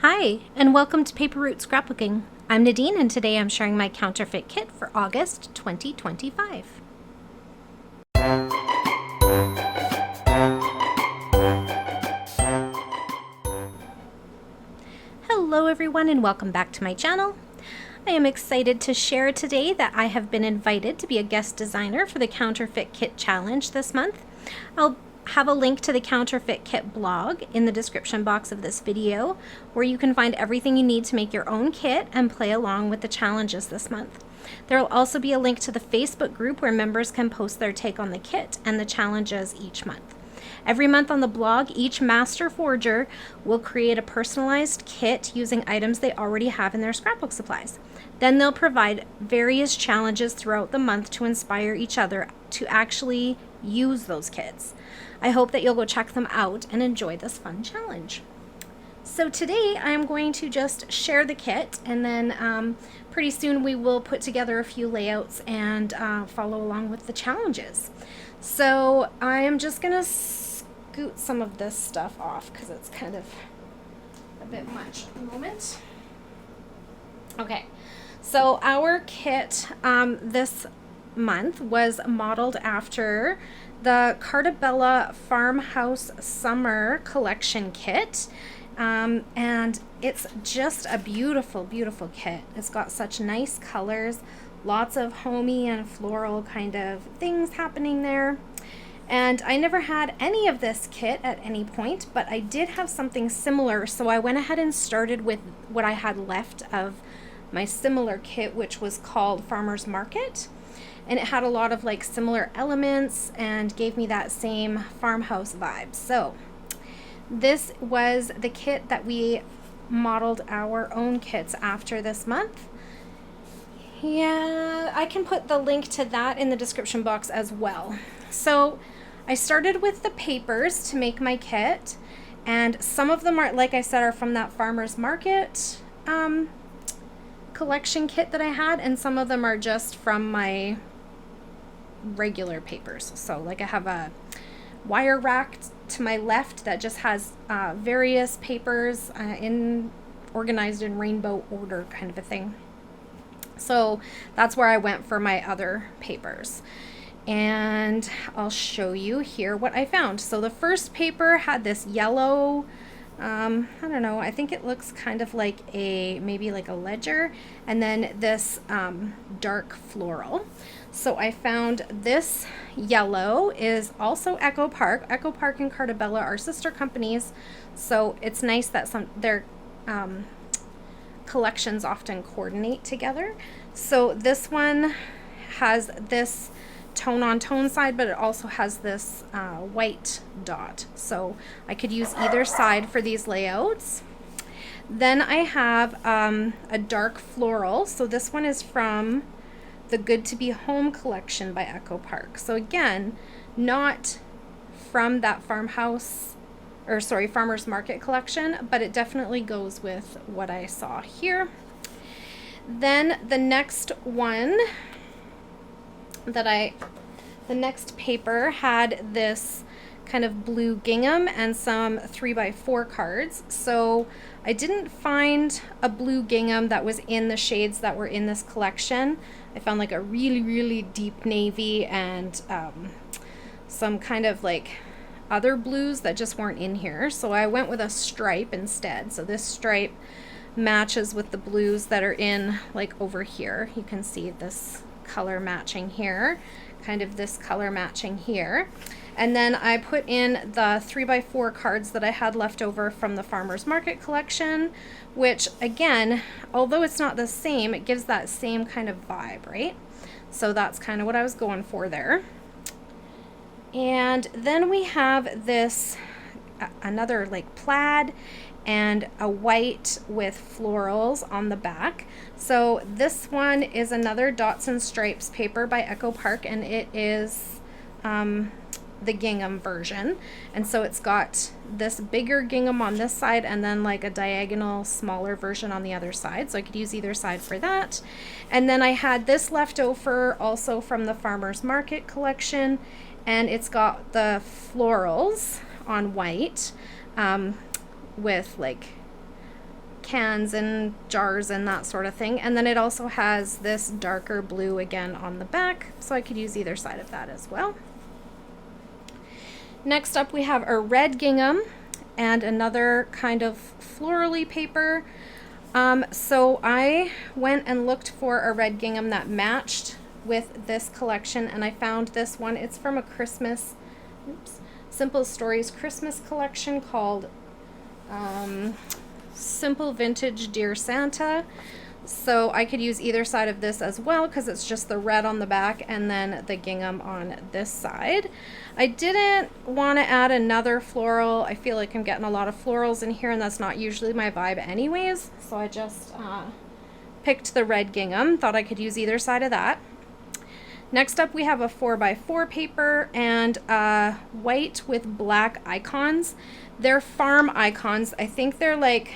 Hi, and welcome to Paper Route Scrapbooking. I'm Nadine, and today I'm sharing my counterfeit kit for August 2025. Hello everyone, and welcome back to my channel. I am excited to share today that I have been invited to be a guest designer for the Counterfeit Kit Challenge this month. I'll have a link to the Counterfeit Kit blog in the description box of this video, where you can find everything you need to make your own kit and play along with the challenges this month. There will also be a link to the Facebook group where members can post their take on the kit and the challenges each month. Every month on the blog, each master forger will create a personalized kit using items they already have in their scrapbook supplies. Then they'll provide various challenges throughout the month to inspire each other to actually use those kits. I hope that you'll go check them out and enjoy this fun challenge. So today I'm going to just share the kit, and then pretty soon we will put together a few layouts and follow along with the challenges. So I am just going to scoot some of this stuff off because it's kind of a bit much at the moment. Okay, so our kit this month was modeled after the Cartabella Farmhouse Summer Collection Kit, and it's just a beautiful, beautiful kit. It's got such nice colors, lots of homey and floral kind of things happening there. And I never had any of this kit at any point, but I did have something similar, so I went ahead and started with what I had left of my similar kit, which was called Farmer's Market. And it had a lot of like similar elements and gave me that same farmhouse vibe. So this was the kit that we modeled our own kits after this month. Yeah, I can put the link to that in the description box as well. So I started with the papers to make my kit, and some of them are, like I said, are from that Farmer's Market collection kit that I had, and some of them are just from my regular papers. So like I have a wire rack to my left that just has various papers organized in rainbow order kind of a thing. So that's where I went for my other papers. And I'll show you here what I found. So the first paper had this yellow, I don't know, I think it looks kind of like maybe like a ledger, and then this dark floral. So I found this yellow is also Echo Park. Echo Park and Cartabella are sister companies, so it's nice that their collections often coordinate together. So this one has this tone on tone side, but it also has this white dot, so I could use either side for these layouts. Then I have a dark floral, so this one is from the Good to Be Home collection by Echo Park. So again, not from that Farmers Market collection, but it definitely goes with what I saw here. Then the next one the next paper had this kind of blue gingham and some 3x4 cards. So I didn't find a blue gingham that was in the shades that were in this collection. I found like a really, really deep navy and some kind of like other blues that just weren't in here. So I went with a stripe instead. So this stripe matches with the blues that are in like over here. You can see this color matching here, kind of this color matching here. And then I put in the 3x4 cards that I had left over from the Farmer's Market collection, which again, although it's not the same, it gives that same kind of vibe, right? So that's kind of what I was going for there. And then we have this, another like plaid and a white with florals on the back. So this one is another Dots and Stripes paper by Echo Park, and it is the gingham version. And so it's got this bigger gingham on this side and then like a diagonal smaller version on the other side. So I could use either side for that. And then I had this left over also from the Farmer's Market collection, and it's got the florals on white with like cans and jars and that sort of thing. And then it also has this darker blue again on the back, so I could use either side of that as well. Next up we have a red gingham and another kind of florally paper. So I went and looked for a red gingham that matched with this collection, and I found this one. It's from a Christmas, Simple Stories Christmas collection called Simple Vintage Dear Santa. So I could use either side of this as well, because it's just the red on the back and then the gingham on this side. I didn't want to add another floral. I feel like I'm getting a lot of florals in here, and that's not usually my vibe anyways. So I just picked the red gingham. Thought I could use either side of that. Next up we have a 4x4 paper and white with black icons. They're farm icons. I think they're like,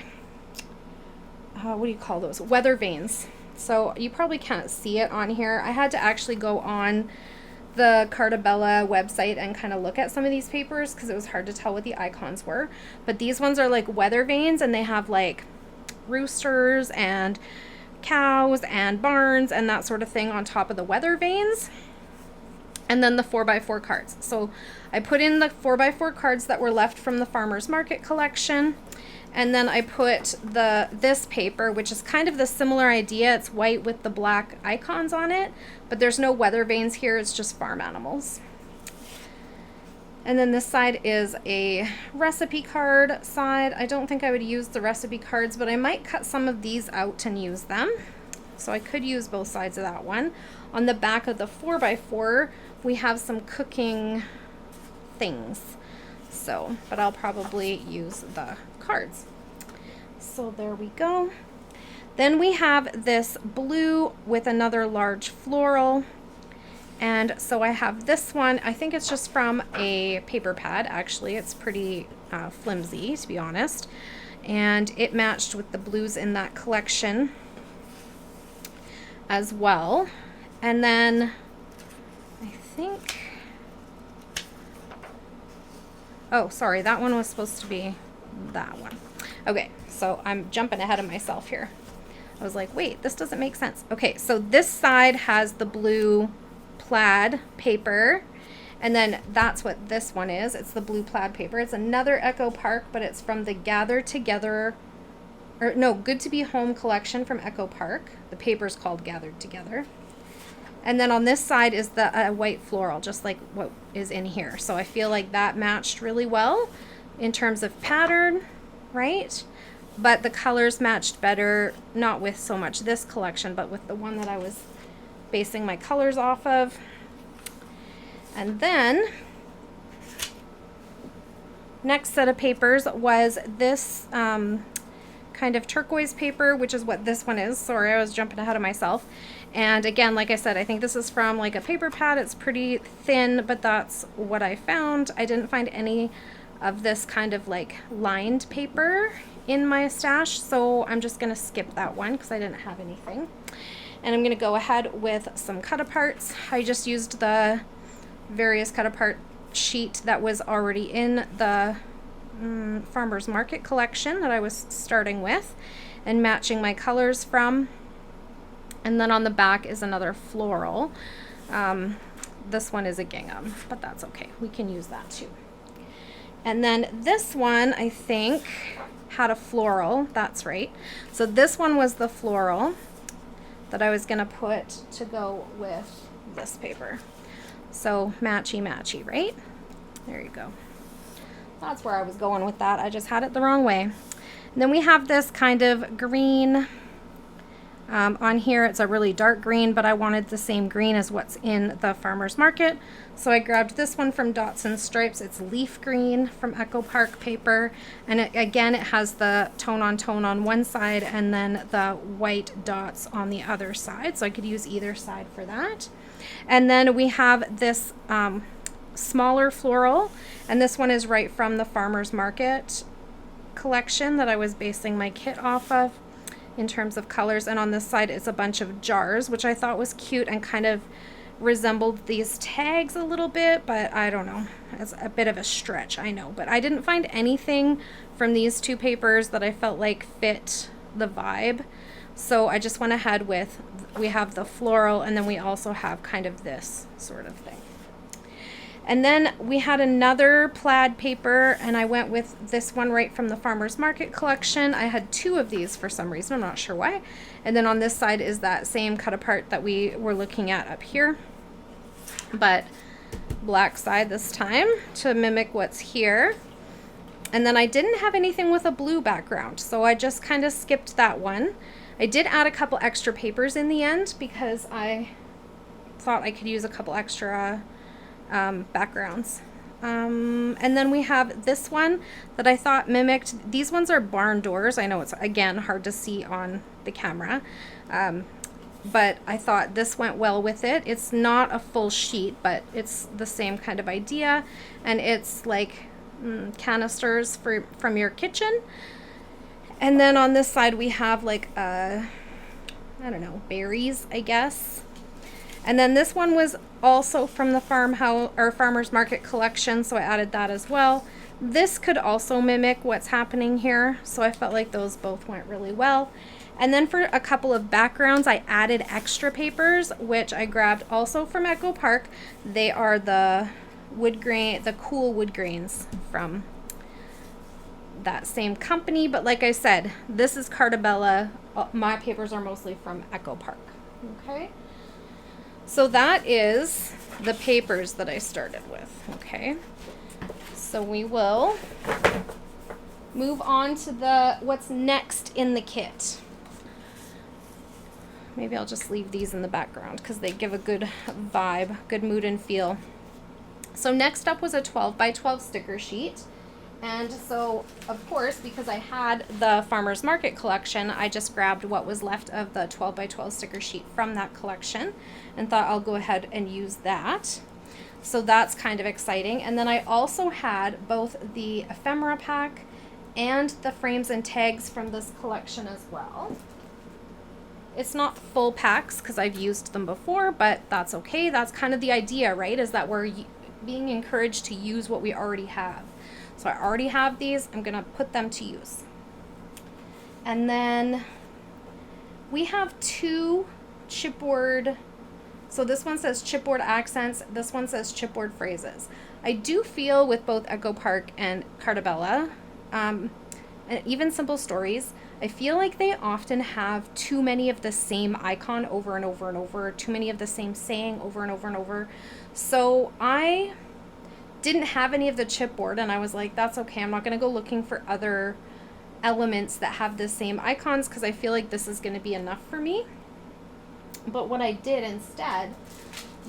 what do you call those? Weather vanes. So you probably can't see it on here. I had to actually go on the Cartabella website and kind of look at some of these papers because it was hard to tell what the icons were. But these ones are like weather vanes, and they have like roosters and cows and barns and that sort of thing on top of the weather vanes. And then the 4x4 cards. So I put in the 4x4 cards that were left from the Farmer's Market collection. And then I put this paper, which is kind of the similar idea. It's white with the black icons on it, but there's no weather vanes here. It's just farm animals. And then this side is a recipe card side. I don't think I would use the recipe cards, but I might cut some of these out and use them. So I could use both sides of that one. On the back of the 4x4, we have some cooking things. So, but I'll probably use the cards. So there we go. Then we have this blue with another large floral. And so I have this one. I think it's just from a paper pad, actually. It's pretty flimsy, to be honest. And it matched with the blues in that collection as well. And then I think, oh, sorry, that one was supposed to be that one. Okay, so I'm jumping ahead of myself here. I was like, wait, this doesn't make sense. Okay, so this side has the blue plaid paper, and then that's what this one is. It's the blue plaid paper. It's another Echo Park, but it's from the Gather Together, or no, Good to Be Home collection from Echo Park. The paper's called Gathered Together. And then on this side is the white floral, just like what is in here. So I feel like that matched really well in terms of pattern, right? But the colors matched better, not with so much this collection, but with the one that I was basing my colors off of. And then next set of papers was this kind of turquoise paper, which is what this one is. Sorry, I was jumping ahead of myself. And again, like I said, I think this is from like a paper pad. It's pretty thin, but that's what I found. I didn't find any of this kind of like lined paper in my stash, so I'm just gonna skip that one because I didn't have anything. And I'm gonna go ahead with some cut-aparts. I just used the various cut-apart sheet that was already in the Farmer's Market collection that I was starting with and matching my colors from. And then on the back is another floral. This one is a gingham, but that's okay. We can use that too. And then this one, I think, had a floral. That's right. So this one was the floral that I was going to put to go with this paper. So matchy matchy, right? There you go. That's where I was going with that. I just had it the wrong way. And then we have this kind of green. On here it's a really dark green, but I wanted the same green as what's in the Farmer's Market. So I grabbed this one from Dots and Stripes. It's leaf green from Echo Park paper. And again, it has the tone on one side and then the white dots on the other side. So I could use either side for that. And then we have this smaller floral. And this one is right from the Farmer's Market collection that I was basing my kit off of in terms of colors. And on this side it's a bunch of jars, which I thought was cute and kind of resembled these tags a little bit, but I don't know, it's a bit of a stretch, I know. But I didn't find anything from these two papers that I felt like fit the vibe. So I just went ahead with, we have the floral, and then we also have kind of this sort of thing. And then we had another plaid paper, and I went with this one right from the Farmer's Market collection. I had 2 of these for some reason, I'm not sure why. And then on this side is that same cut apart that we were looking at up here, but black side this time to mimic what's here. And then I didn't have anything with a blue background, so I just kind of skipped that one. I did add a couple extra papers in the end because I thought I could use a couple extra backgrounds. And then we have this one that I thought mimicked. These ones are barn doors. I know it's, again, hard to see on the camera, but I thought this went well with it. It's not a full sheet, but it's the same kind of idea, and it's like canisters from your kitchen. And then on this side we have like I don't know, berries, I guess. And then this one was also from the Farmer's Market collection, so I added that as well. This could also mimic what's happening here, so I felt like those both went really well. And then for a couple of backgrounds, I added extra papers, which I grabbed also from Echo Park. They are the wood grain, the cool wood grains from that same company, but like I said, this is Cartabella. My papers are mostly from Echo Park. Okay, so that is the papers that I started with. Okay, so we will move on to what's next in the kit. Maybe I'll just leave these in the background because they give a good vibe, good mood and feel. So next up was a 12 by 12 sticker sheet. And so, of course, because I had the Farmer's Market collection, I just grabbed what was left of the 12 by 12 sticker sheet from that collection and thought I'll go ahead and use that. So that's kind of exciting. And then I also had both the ephemera pack and the frames and tags from this collection as well. It's not full packs because I've used them before, but that's okay. That's kind of the idea, right? Is that we're being encouraged to use what we already have. So I already have these, I'm gonna put them to use. And then we have 2 chipboard, so this one says chipboard accents, this one says chipboard phrases. I do feel with both Echo Park and Cartabella, and even Simple Stories, I feel like they often have too many of the same icon over and over and over, too many of the same saying over and over and over. So I didn't have any of the chipboard, and I was like, that's okay, I'm not going to go looking for other elements that have the same icons because I feel like this is going to be enough for me. But what I did instead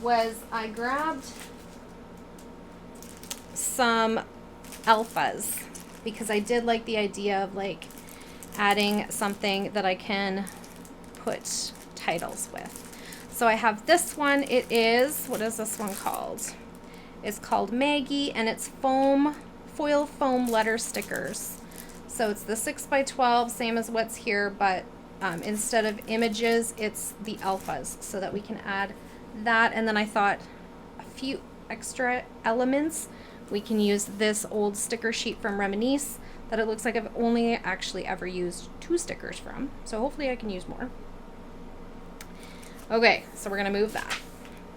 was I grabbed some alphas because I did like the idea of like adding something that I can put titles with. So I have this one. It is, what is this one called? It's called Maggie, and it's foil foam letter stickers. So it's the 6 by 12, same as what's here, but instead of images, it's the alphas, so that we can add that. And then I thought a few extra elements. We can use this old sticker sheet from Reminisce that it looks like I've only actually ever used 2 stickers from. So hopefully I can use more. Okay, so we're gonna move that.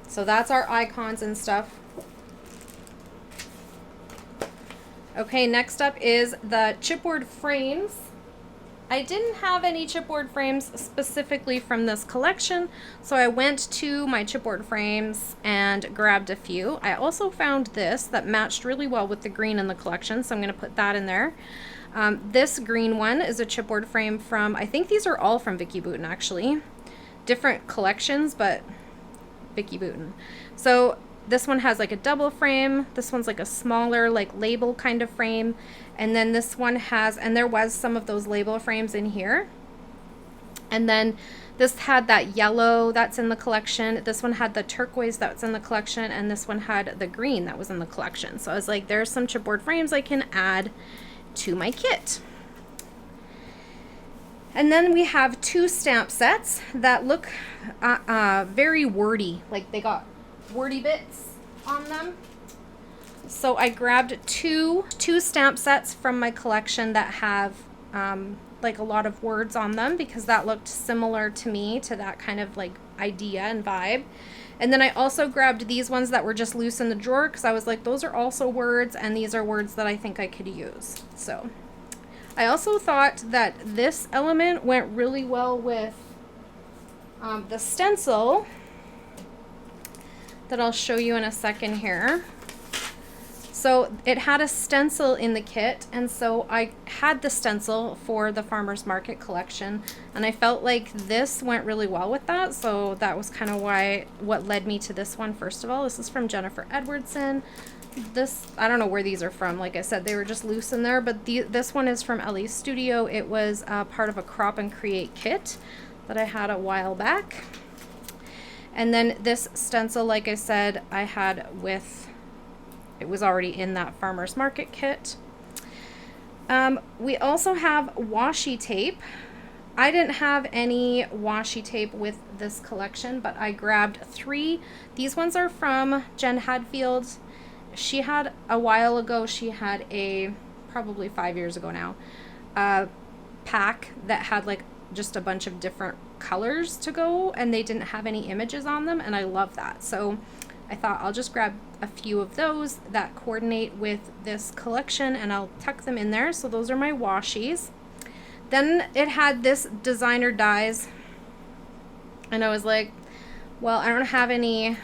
So that's our icons and stuff. Okay, next up is the chipboard frames. I didn't have any chipboard frames specifically from this collection, so I went to my chipboard frames and grabbed a few. I also found this that matched really well with the green in the collection, so I'm going to put that in there. This green one is a chipboard frame from, I think these are all from Vicki Boutin actually. Different collections, but Vicki Boutin. So this one has like a double frame. This one's like a smaller like label kind of frame. And then this one has, and there was some of those label frames in here. And then this had that yellow that's in the collection. This one had the turquoise that's in the collection. And this one had the green that was in the collection. So I was like, there's some chipboard frames I can add to my kit. And then we have 2 stamp sets that look very wordy. Like they got wordy bits on them. So I grabbed two stamp sets from my collection that have like a lot of words on them because that looked similar to me, to that kind of like idea and vibe. And then I also grabbed these ones that were just loose in the drawer because I was like, those are also words, and these are words that I think I could use. So I also thought that this element went really well with the stencil that I'll show you in a second here. So it had a stencil in the kit, and so I had the stencil for the Farmer's Market collection, and I felt like this went really well with that, so that was kind of what led me to this one. First of all, this is from Jennifer Edwardson. This, I don't know where these are from. Like I said, they were just loose in there, but this one is from Ellie's Studio. It was part of a Crop and Create kit that I had a while back. And then this stencil, like I said, I had with, it was already in that Farmer's Market kit. We also have washi tape. I didn't have any washi tape with this collection, but I grabbed 3. These ones are from Jen Hadfield. She had, a while ago, she had a, probably 5 years ago now, pack that had like just a bunch of different colors to go, and they didn't have any images on them, and I love that. So I thought I'll just grab a few of those that coordinate with this collection, and I'll tuck them in there. So those are my washies. Then it had this designer dies, and I was like, well, I don't have any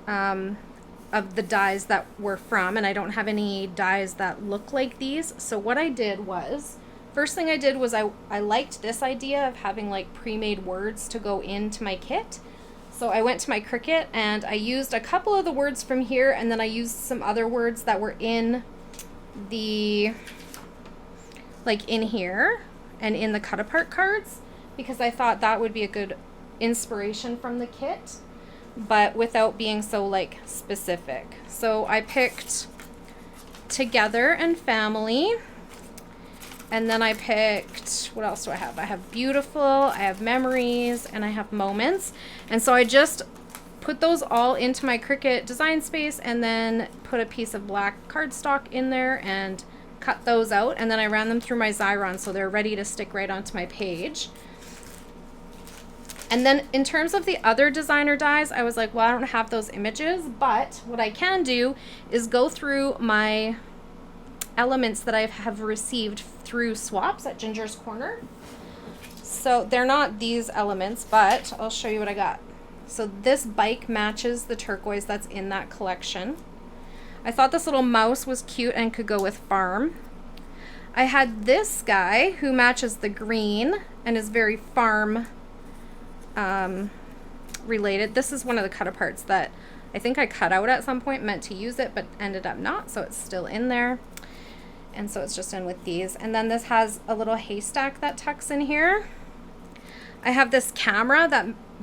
of the dies that were from, and I don't have any dies that look like these. So what I did was, first thing I did was I liked this idea of having like pre-made words to go into my kit. So I went to my Cricut and I used a couple of the words from here, and then I used some other words that were in the, like in here and in the cut apart cards, because I thought that would be a good inspiration from the kit, but without being so like specific. So I picked Together and Family. And then I picked, what else do I have? I have Beautiful, I have Memories, and I have Moments. And so I just put those all into my Cricut design space, and then put a piece of black cardstock in there and cut those out. And then I ran them through my Xyron so they're ready to stick right onto my page. And then in terms of the other designer dies, I was like, well, I don't have those images, but what I can do is go through my elements that I have received through swaps at Ginger's Corner. So they're not these elements, but I'll show you what I got. So this bike matches the turquoise that's in that collection. I thought this little mouse was cute and could go with farm. I had this guy who matches the green and is very farm related. This is one of the cut aparts that I think I cut out at some point, meant to use it, but ended up not, so it's still in there. And so it's just in with these. And then this has a little haystack that tucks in here. I have this camera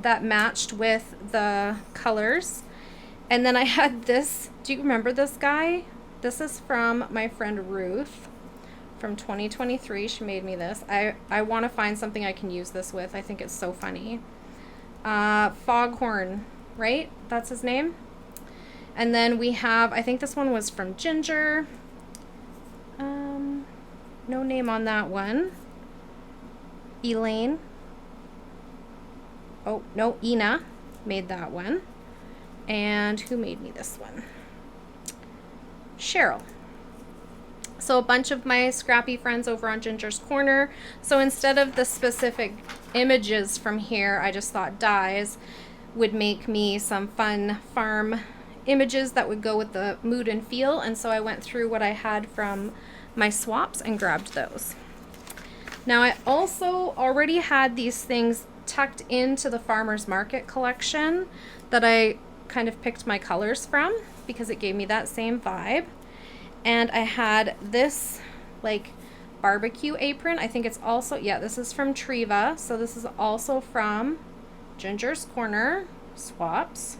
that matched with the colors. And then I had this, do you remember this guy? This is from my friend Ruth from 2023. She made me this. I want to find something I can use this with. I think it's so funny. Foghorn, right? That's his name. And then we have, I think this one was from Ginger. No name on that one. Elaine. Oh, no, Ina made that one. And who made me this one? Cheryl. So a bunch of my scrappy friends over on Ginger's Corner. So instead of the specific images from here, I just thought dies would make me some fun farm images that would go with the mood and feel. And so I went through what I had from my swaps and grabbed those. Now I also already had these things tucked into the Farmer's Market collection that I kind of picked my colors from because it gave me that same vibe. And I had this like barbecue apron. I think it's also, yeah, this is from Triva. So this is also from Ginger's Corner swaps.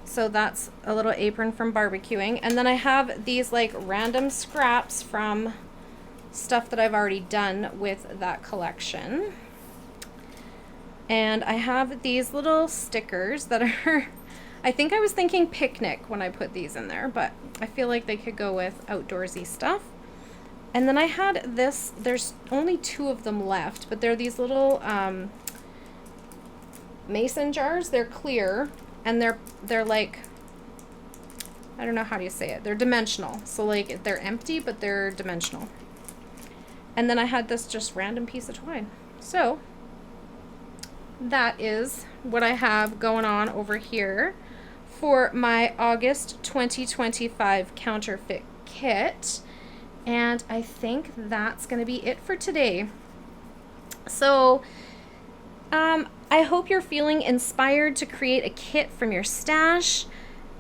So that's a little apron from barbecuing. And then I have these like random scraps from stuff that I've already done with that collection. And I have these little stickers that are, I think I was thinking picnic when I put these in there, but I feel like they could go with outdoorsy stuff. And then I had this, there's only 2 of them left, but they're these little mason jars. They're clear, and they're like, I don't know how do you say it. They're dimensional. So like they're empty, but they're dimensional. And then I had this just random piece of twine. So that is what I have going on over here for my August 2025 counterfeit kit. And I think that's going to be it for today. So I hope you're feeling inspired to create a kit from your stash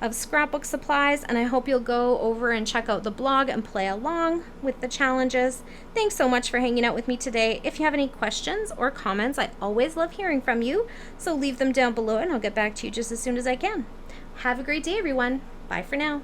of scrapbook supplies, and I hope you'll go over and check out the blog and play along with the challenges. Thanks so much for hanging out with me today. If you have any questions or comments, I always love hearing from you, so leave them down below and I'll get back to you just as soon as I can. Have a great day, everyone. Bye for now.